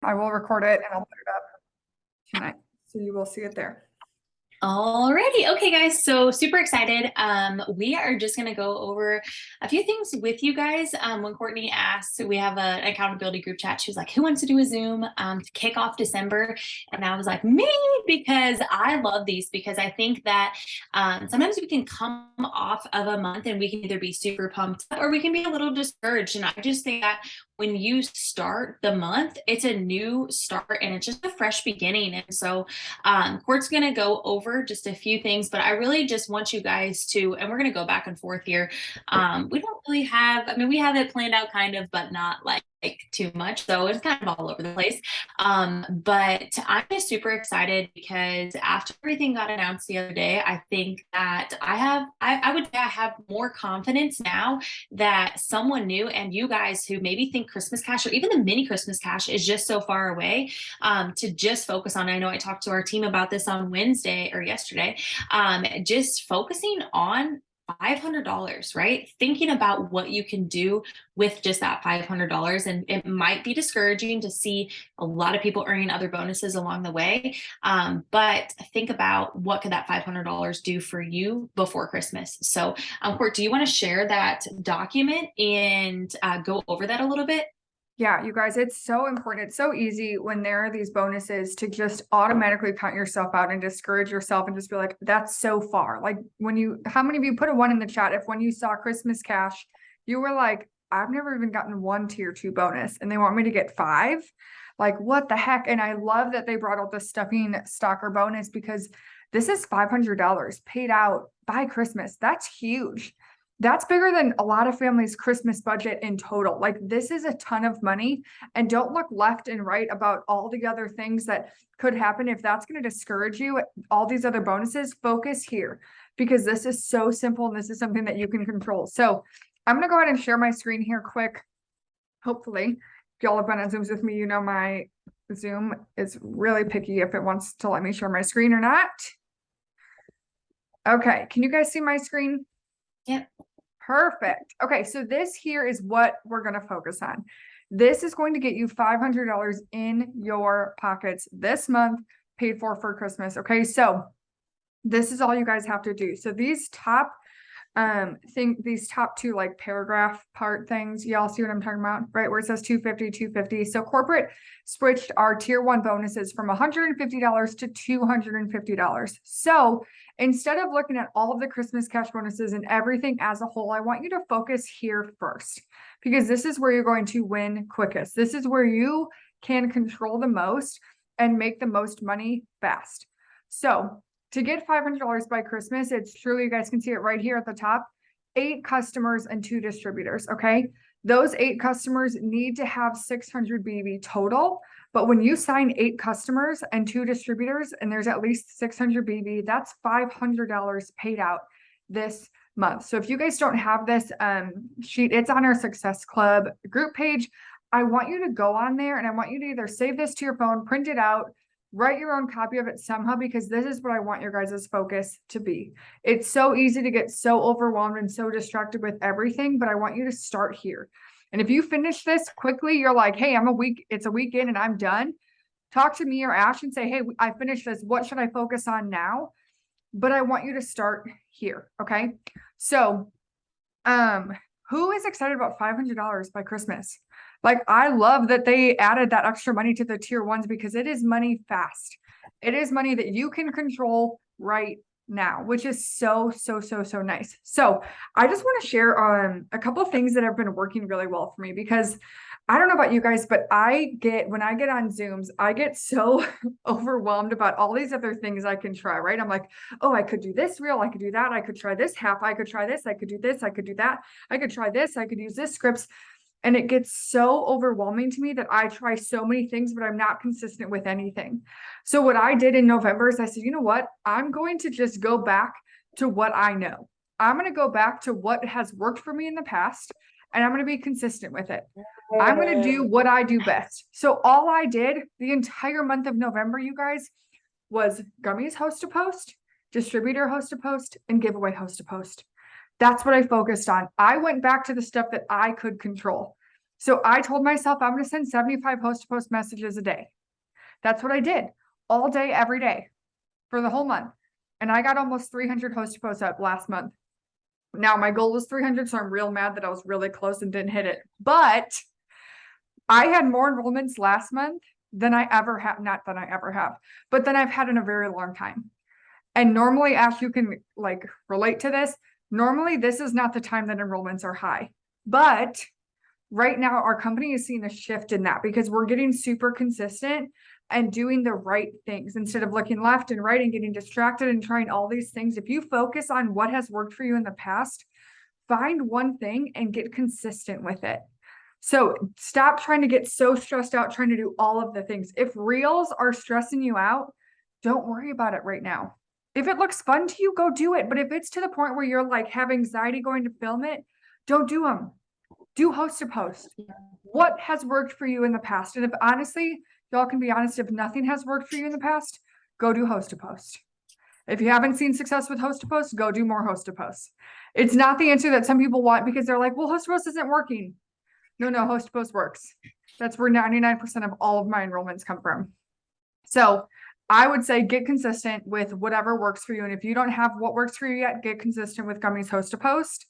I will record it and I'll put it up tonight. So you will see it there. Alrighty. Okay, guys. So super excited. We are just going to go over a few things with you guys. When Courtney asked, we have an accountability group chat. She was like, who wants to do a Zoom to kick off December? And I was like, me, because I love these because I think that sometimes we can come off of a month and we can either be super pumped up or we can be a little discouraged. And I just think that when you start the month, it's a new start and it's just a fresh beginning. And so Court's going to go over just a few things, but I really just want you guys to, and we're going to go back and forth here. We don't really have, I mean, we have it planned out kind of, but not like too much. So it's kind of all over the place. But I'm just super excited because after everything got announced the other day, I think that I would say I have more confidence now that someone new and you guys who maybe think Christmas Cash or even the mini Christmas Cash is just so far away, to just focus on. I know I talked to our team about this on Wednesday or yesterday, just focusing on $500, right? Thinking about what you can do with just that $500. And it might be discouraging to see a lot of people earning other bonuses along the way. But think about what could that $500 do for you before Christmas. So, Court, do you want to share that document and go over that a little bit? Yeah, you guys, it's so important. It's so easy when there are these bonuses to just automatically count yourself out and discourage yourself and just be like, that's so far. Like how many of you put a 1 in the chat if when you saw Christmas Cash, you were like, I've never even gotten 1 tier 2 bonus and they want me to get 5? Like, what the heck? And I love that they brought out the stuffing stalker bonus because this is $500 paid out by Christmas. That's huge. That's bigger than a lot of families' Christmas budget in total. Like, this is a ton of money. And don't look left and right about all the other things that could happen. If that's going to discourage you, all these other bonuses, focus here because this is so simple and this is something that you can control. So I'm going to go ahead and share my screen here quick. Hopefully, if y'all have been on Zooms with me, you know my Zoom is really picky if it wants to let me share my screen or not. Okay, can you guys see my screen? Yep. Perfect. Okay, so this here is what we're going to focus on. This is going to get you $500 in your pockets this month, paid for Christmas. Okay, so this is all you guys have to do. So these top these top 2 like paragraph part things, y'all see what I'm talking about, right? Where it says 250, 250. So corporate switched our tier 1 bonuses from $150 to $250. So instead of looking at all of the Christmas Cash bonuses and everything as a whole, I want you to focus here first because this is where you're going to win quickest. This is where you can control the most and make the most money fast. So to get $500 by Christmas, it's truly, you guys can see it right here at the top, 8 customers and 2 distributors, okay? Those 8 customers need to have 600 BV total, but when you sign 8 customers and 2 distributors and there's at least 600 BV, that's $500 paid out this month. So if you guys don't have this sheet, it's on our Success Club group page. I want you to go on there and I want you to either save this to your phone, print it out, write your own copy of it somehow, because this is what I want your guys' focus to be. It's so easy to get so overwhelmed and so distracted with everything, but I want you to start here. And if you finish this quickly, you're like, hey, it's a week in and I'm done. Talk to me or Ash and say, hey, I finished this. What should I focus on now? But I want you to start here. Okay. So, who is excited about $500 by Christmas? Like, I love that they added that extra money to the tier 1s because it is money fast. It is money that you can control right now, which is so nice. So I just want to share a couple of things that have been working really well for me because I don't know about you guys, but when I get on Zooms, I get so overwhelmed about all these other things I can try, right? I'm like, oh, I could do this reel, I could do that, I could try this half, I could try this, I could do this, I could do that, I could try this, I could use this scripts. And it gets so overwhelming to me that I try so many things, but I'm not consistent with anything. So what I did in November is I said, you know what? I'm going to just go back to what I know. I'm going to go back to what has worked for me in the past, and I'm going to be consistent with it. I'm going to do what I do best. So all I did the entire month of November, you guys, was gummies host to post, distributor host to post, and giveaway host to post. That's what I focused on. I went back to the stuff that I could control. So I told myself I'm going to send 75 host to post messages a day. That's what I did all day, every day for the whole month. And I got almost 300 host to posts up last month. Now my goal was 300, so I'm real mad that I was really close and didn't hit it. But I had more enrollments last month than I ever have, not than I ever have, but than I've had in a very long time. And normally, Ash, you can like relate to this. Normally, this is not the time that enrollments are high. But right now, our company is seeing a shift in that because we're getting super consistent and doing the right things instead of looking left and right and getting distracted and trying all these things. If you focus on what has worked for you in the past, find one thing and get consistent with it. So stop trying to get so stressed out trying to do all of the things. If reels are stressing you out, don't worry about it right now. If it looks fun to you, go do it. But if it's to the point where you're like have anxiety going to film it, don't do them. Do host to post. What has worked for you in the past? And if honestly, y'all can be honest, if nothing has worked for you in the past, go do host to post. If you haven't seen success with host to post, go do more host to post. It's not the answer that some people want because they're like, well, host to post isn't working. No, host to post works. That's where 99% of all of my enrollments come from. So I would say get consistent with whatever works for you. And if you don't have what works for you yet, get consistent with Gummies host to post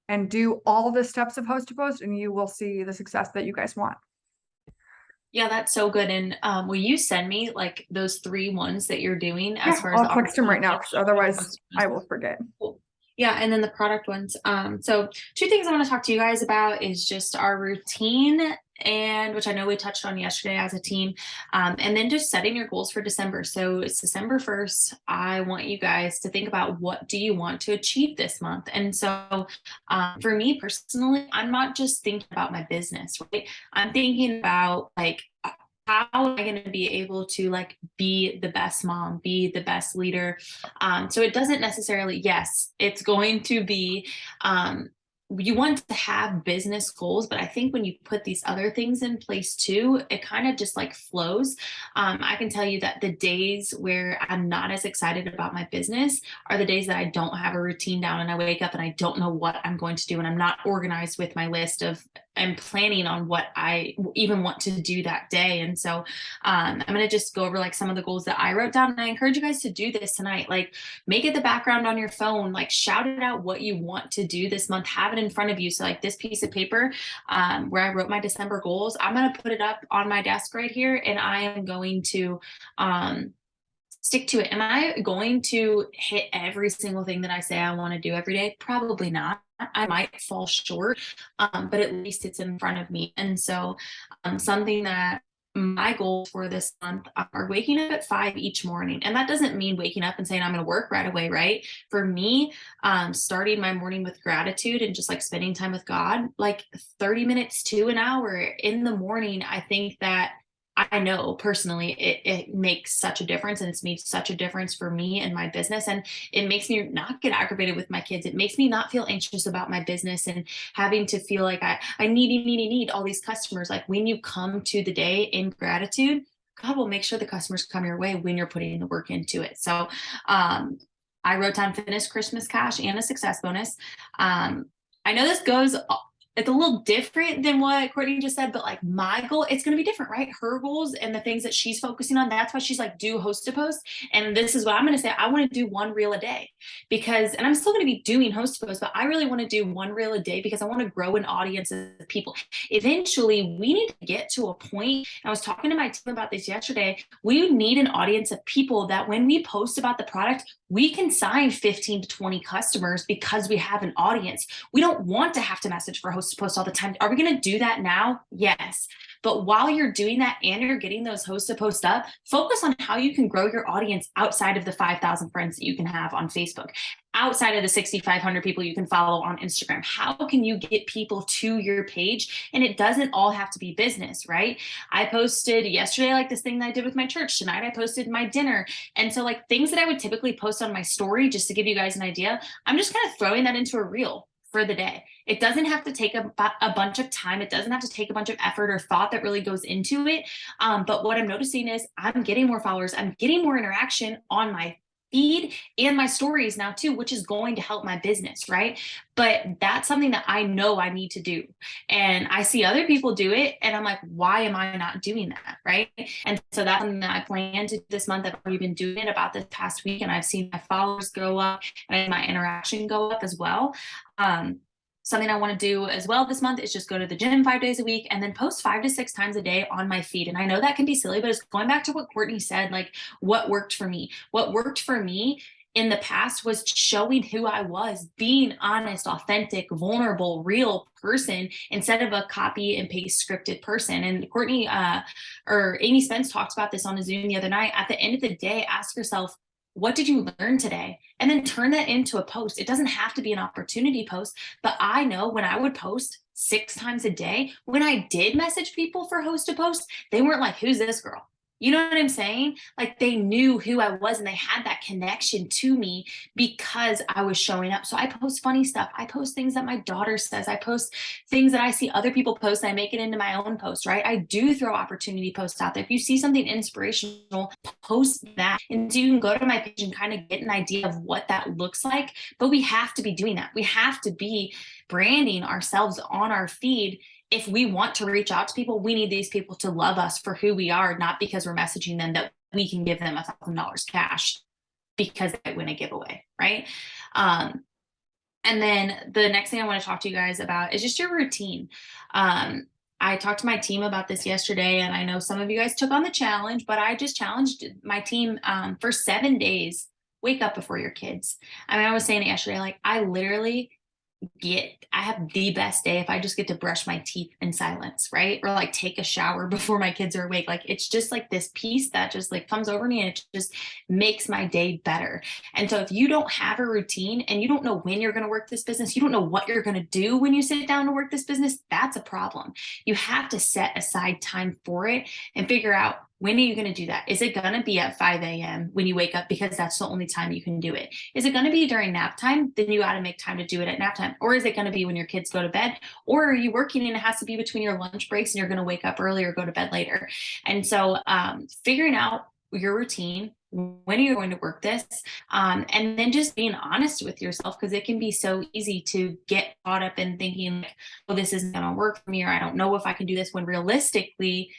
and do all the steps of host to post, and you will see the success that you guys want. Yeah, that's so good. And will you send me like those 3 ones that you're doing as far as I'll text them right now because otherwise I will forget. Cool. Yeah, and then the product ones. So 2 things I want to talk to you guys about is just our routine, and which I know we touched on yesterday as a team, and then just setting your goals for December. So it's December 1st. I want you guys to think about what do you want to achieve this month. And so for me personally, I'm not just thinking about my business, right? I'm thinking about like, how am I going to be able to like be the best mom, be the best leader? So it doesn't necessarily, yes, it's going to be, you want to have business goals, but I think when you put these other things in place too, it kind of just like flows. I can tell you that the days where I'm not as excited about my business are the days that I don't have a routine down and I wake up and I don't know what I'm going to do and I'm not organized with my list of I'm planning on what I even want to do that day. And so I'm going to just go over like some of the goals that I wrote down. And I encourage you guys to do this tonight. Like make it the background on your phone, like shout it out what you want to do this month, have it in front of you. So like this piece of paper where I wrote my December goals, I'm going to put it up on my desk right here. And I am going to stick to it. Am I going to hit every single thing that I say I want to do every day? Probably not. I might fall short, but at least it's in front of me. And so something that my goals for this month are waking up at 5 each morning. And that doesn't mean waking up and saying I'm going to work right away, right? For me, starting my morning with gratitude and just like spending time with God, like 30 minutes to an hour in the morning, I think that I know personally it makes such a difference, and it's made such a difference for me and my business. And it makes me not get aggravated with my kids. It makes me not feel anxious about my business and having to feel like I need all these customers. Like when you come to the day in gratitude, God will make sure the customers come your way when you're putting the work into it. So I wrote down fitness Christmas cash and a success bonus. I know this goes it's a little different than what Courtney just said, but like my goal, it's going to be different, right? Her goals and the things that she's focusing on. That's why she's like, do host to post. And this is what I'm going to say. I want to do 1 reel a day because, and I'm still going to be doing host to post, but I really want to do 1 reel a day because I want to grow an audience of people. Eventually we need to get to a point. I was talking to my team about this yesterday. We need an audience of people that when we post about the product, we can sign 15 to 20 customers because we have an audience. We don't want to have to message for host to post all the time. Are we going to do that now? Yes. But while you're doing that and you're getting those hosts to post up, focus on how you can grow your audience outside of the 5,000 friends that you can have on Facebook, outside of the 6,500 people you can follow on Instagram. How can you get people to your page? And it doesn't all have to be business, right? I posted yesterday, like this thing that I did with my church. Tonight, I posted my dinner. And so like things that I would typically post on my story, just to give you guys an idea, I'm just kind of throwing that into a reel for the day. It doesn't have to take a bunch of time. It doesn't have to take a bunch of effort or thought that really goes into it. But what I'm noticing is I'm getting more followers. I'm getting more interaction on my feed and my stories now too, which is going to help my business, right? But that's something that I know I need to do. And I see other people do it and I'm like, why am I not doing that? Right. And so that's something that I plan to do this month. I've already been doing it about this past week and I've seen my followers go up and my interaction go up as well. Something I want to do as well this month is just go to the gym 5 days a week and then post 5 to 6 times a day on my feed. And I know that can be silly, but it's going back to what Courtney said, like what worked for me. What worked for me in the past was showing who I was, being honest, authentic, vulnerable, real person instead of a copy and paste scripted person. And Courtney or Amy Spence talked about this on a Zoom the other night. At the end of the day, ask yourself, what did you learn today? And then turn that into a post. It doesn't have to be an opportunity post, but I know when I would post 6 times a day, when I did message people for host to post, they weren't like, who's this girl? You know what I'm saying? Like they knew who I was and they had that connection to me because I was showing up. So I post funny stuff. I post things that my daughter says. I post things that I see other people post and I make it into my own post, right? I do throw opportunity posts out there. If you see something inspirational, post that. And so you can go to my page and kind of get an idea of what that looks like. But we have to be doing that. We have to be branding ourselves on our feed. If we want to reach out to people, we need these people to love us for who we are, not because we're messaging them that we can give them $1,000 cash because they win a giveaway, right? And then the next thing I want to talk to you guys about is just your routine. I talked to my team about this yesterday, and I know some of you guys took on the challenge, but I just challenged my team for 7 days. Wake up before your kids. I mean, I was saying it yesterday, like I literally I have the best day if I just get to brush my teeth in silence, right? Or like take a shower before my kids are awake. Like it's just like this peace that just like comes over me and it just makes my day better. And so if you don't have a routine and you don't know when you're going to work this business, you don't know what you're going to do when you sit down to work this business, that's a problem. You have to set aside time for it and figure out, when are you going to do that? Is it going to be at 5 a.m. when you wake up because that's the only time you can do it? Is it going to be during nap time? Then you got to make time to do it at nap time. Or is it going to be when your kids go to bed? Or are you working and it has to be between your lunch breaks and you're going to wake up early or go to bed later? And so figuring out your routine, when are you going to work this? And then just being honest with yourself, because it can be so easy to get caught up in thinking, like, oh, this isn't going to work for me, or I don't know if I can do this, when realistically,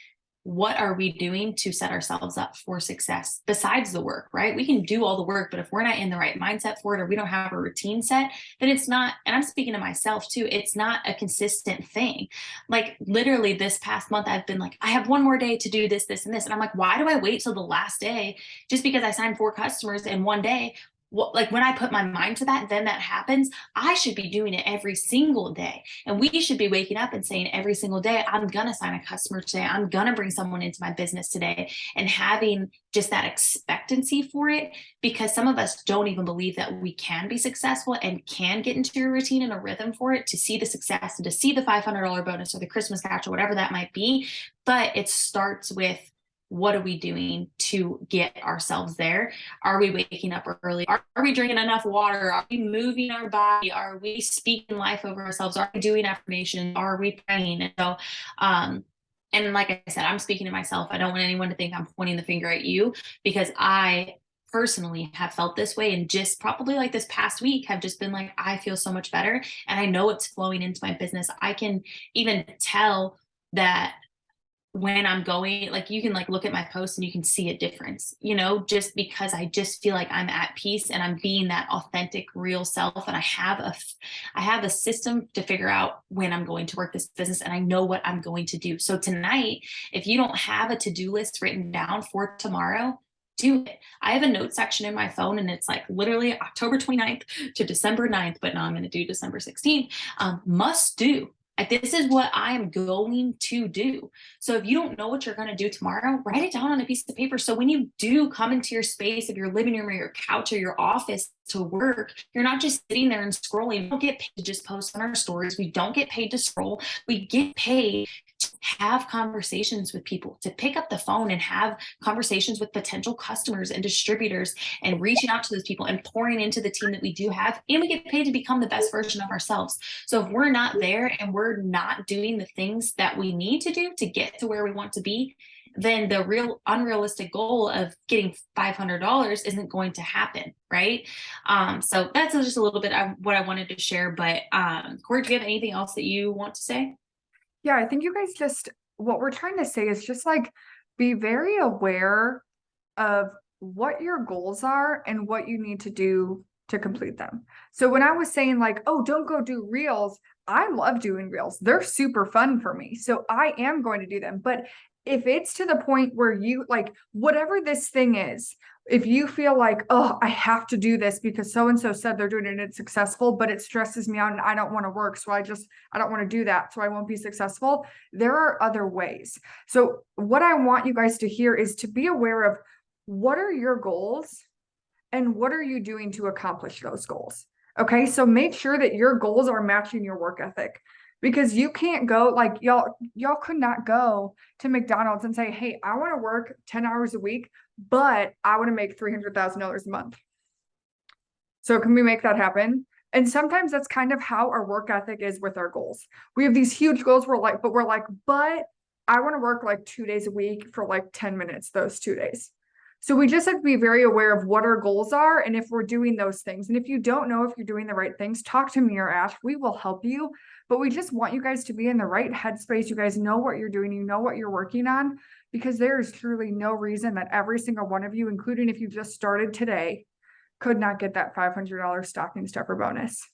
what are we doing to set ourselves up for success besides the work, right? We can do all the work, but if we're not in the right mindset for it, or we don't have a routine set, then it's not, and I'm speaking to myself too, it's not a consistent thing. Like literally this past month, I've been like, I have one more day to do this, this, and this. And I'm like, why do I wait till the last day just because I signed 4 customers in one day? Like when I put my mind to that, then that happens. I should be doing it every single day. And we should be waking up and saying every single day, I'm going to sign a customer today. I'm going to bring someone into my business today, and having just that expectancy for it, because some of us don't even believe that we can be successful and can get into a routine and a rhythm for it to see the success and to see the $500 bonus or the Christmas cash or whatever that might be. But it starts with, what are we doing to get ourselves there? Are we waking up early? Are we drinking enough water? Are we moving our body? Are we speaking life over ourselves? Are we doing affirmations? Are we praying? And so, and like I said, I'm speaking to myself. I don't want anyone to think I'm pointing the finger at you, because I personally have felt this way, and just probably like this past week have just been like, I feel so much better. And I know it's flowing into my business. I can even tell that when I'm going, like you can like look at my posts and you can see a difference, you know, just because I just feel like I'm at peace and I'm being that authentic, real self. And I have a system to figure out when I'm going to work this business, and I know what I'm going to do. So tonight, if you don't have a to-do list written down for tomorrow, do it. I have a note section in my phone, and it's like literally October 29th to December 9th, but now I'm going to do December 16th. Must do. Like, this is what I'm going to do. So if you don't know what you're going to do tomorrow, write it down on a piece of paper. So when you do come into your space of your living room or your couch or your office to work, you're not just sitting there and scrolling. We don't get paid to just post on our stories. We don't get paid to scroll. We get paid to have conversations with people, to pick up the phone and have conversations with potential customers and distributors, and reaching out to those people and pouring into the team that we do have. And we get paid to become the best version of ourselves. So if we're not there and we're not doing the things that we need to do to get to where we want to be, then the real unrealistic goal of getting $500 isn't going to happen, right? So that's just a little bit of what I wanted to share. But Corey, do you have anything else that you want to say? Yeah, I think you guys just, what we're trying to say is just like be very aware of what your goals are and what you need to do to complete them. So when I was saying like, oh, don't go do reels, I love doing reels. They're super fun for me. So I am going to do them. But if it's to the point where you like whatever this thing is, if you feel like, oh, I have to do this because so and so said they're doing it and it's successful, but it stresses me out and I don't want to work. So I don't want to do that. So I won't be successful. There are other ways. So what I want you guys to hear is to be aware of what are your goals and what are you doing to accomplish those goals? Okay, so make sure that your goals are matching your work ethic because you can't go like y'all could not go to McDonald's and say, "Hey, I want to work 10 hours a week, but I want to make $300,000 a month." So can we make that happen? And sometimes that's kind of how our work ethic is with our goals. We have these huge goals, but I want to work like 2 days a week for like 10 minutes those 2 days. So we just have to be very aware of what our goals are and if we're doing those things. And if you don't know if you're doing the right things, talk to me or Ash. We will help you. But we just want you guys to be in the right headspace. You guys know what you're doing, you know what you're working on, because there is truly no reason that every single one of you, including if you just started today, could not get that $500 stocking stuffer bonus.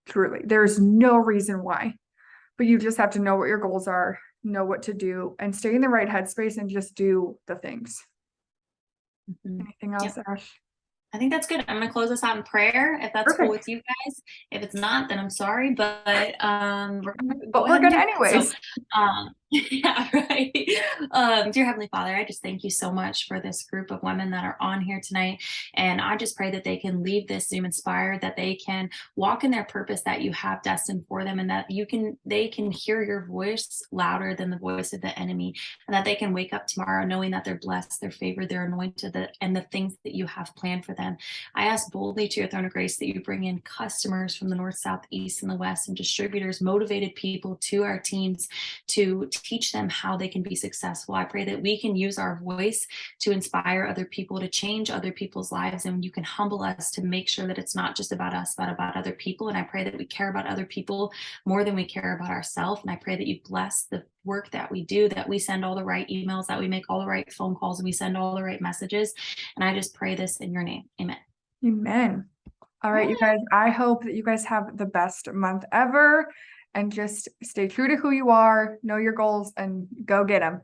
Truly, there's no reason why. But you just have to know what your goals are, know what to do, and stay in the right headspace and just do the things. Mhm. Anything else, Yep. Ash? I think that's good. I'm going to close us out in prayer if that's cool Perfect. with you guys. If it's not, then I'm sorry, but we're going to go But we're ahead and good do that. So, anyways. yeah, right. Dear Heavenly Father, I just thank you so much for this group of women that are on here tonight. And I just pray that they can leave this Zoom inspired, that they can walk in their purpose that you have destined for them, and that they can hear your voice louder than the voice of the enemy, and that they can wake up tomorrow knowing that they're blessed, they're favored, they're anointed, and the things that you have planned for them. I ask boldly to your throne of grace that you bring in customers from the north, south, east, and the west, and distributors, motivated people to our teams to teach them how they can be successful. I pray that we can use our voice to inspire other people, to change other people's lives, and you can humble us to make sure that it's not just about us, but about other people. And I pray that we care about other people more than we care about ourselves. And I pray that you bless the work that we do, that we send all the right emails, that we make all the right phone calls, and we send all the right messages. And I just pray this in your name. Amen. Amen. All right, you guys, I hope that you guys have the best month ever and just stay true to who you are, know your goals, and go get them.